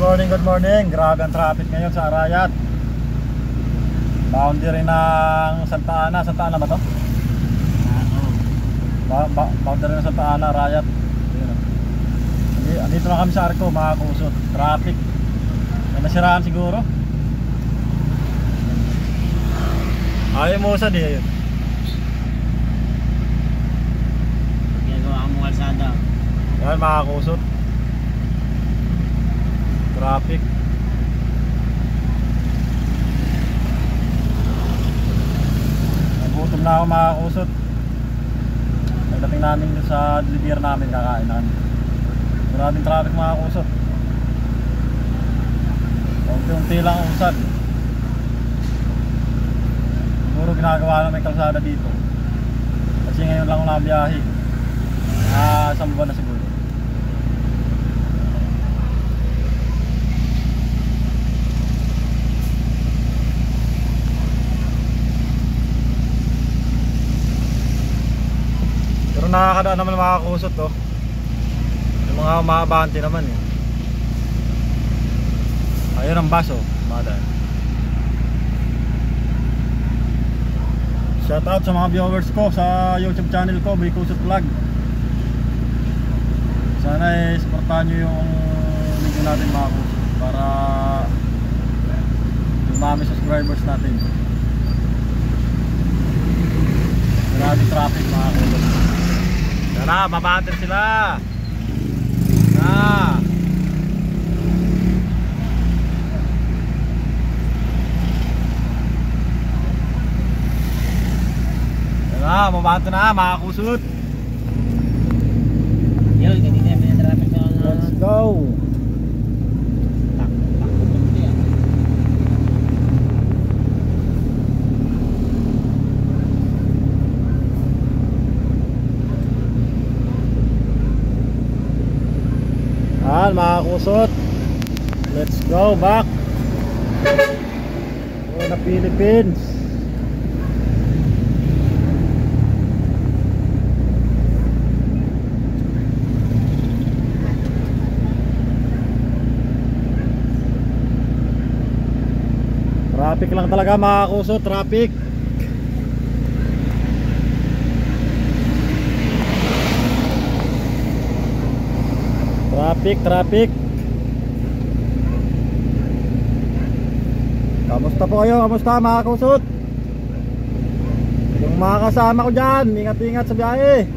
Good morning. Grabe ang traffic ngayon sa Arayat. Boundary ng Santa Ana. Santa Ana ba to? Boundary ng Santa Ana, Arayat. Andito na kami sa Arco, mga kusot. Traffic. May nasiraan siguro. Ayaw mo usad eh. Ginagawa mo kalsada. Yan mga kusot. Traffic. Nagutom na ako mga kusot. Pagdating namin sa deliver namin, kakain namin. Maraming traffic mga kusot. Unti-unti lang ang usad. Siguro ginagawa na may kalsada dito. Kasi ngayon lang ako nabiyahe. Isang buwan na siguro. Pero nakakadaan naman mga kusot to. Yung mga umabante naman eh. Ayun ang baso, madaan. Shout out sa mga viewers ko sa YouTube channel ko, Boy Kusot Vlog. Sana eh supportahan nyo yung video natin mga kusot para dumami subscribers natin. Maraming traffic mga kusot. Tara, mabater sila. Mabato na mga kusot. Yun, ganito yung pinatraffic na. Let's go. Mga kusot. Let's go back. Na Philippines. Traffic lang talaga mga kusot, traffic. Traffic. Kamusta po kayo? Kamusta mga kusot? Yung mga kasama ko dyan, ingat-ingat sa biyahe.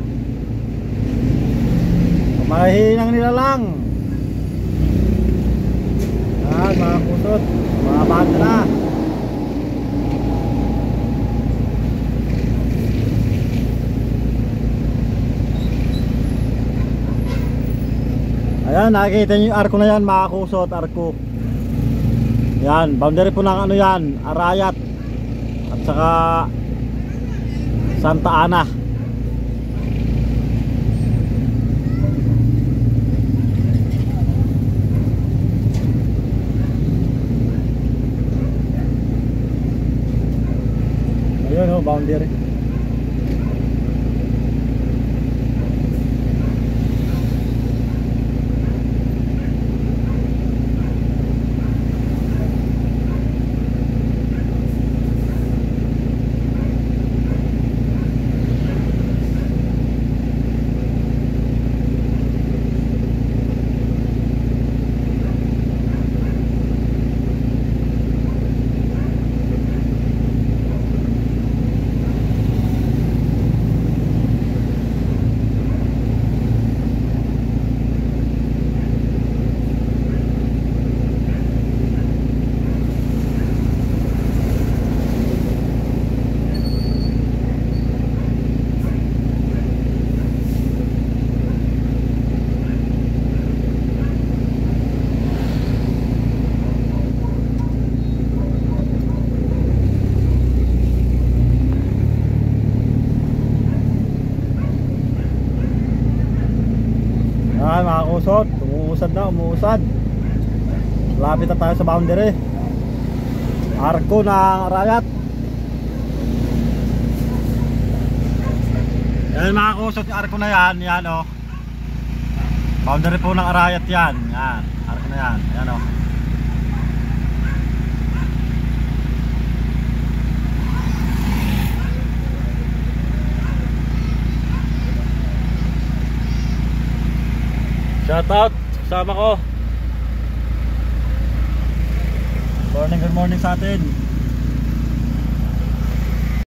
Mahihinang nila lang. Yan mga kusot, mga banda na. Ayan, nakikita nyo yung arko na yan mga kusot, arko. Yan, boundary po ng ano yan, Arayat at saka Santa Ana. Ayun o, boundary. Mga kusot, umuusad. Lapit na tayo sa boundary. Arko ng Arayat. Yan mga kusot, yung arko na yan, yan o. Boundary po ng Arayat yan. Yan, arko na yan, yan o. Shout out, kasama ko. Good morning sa atin.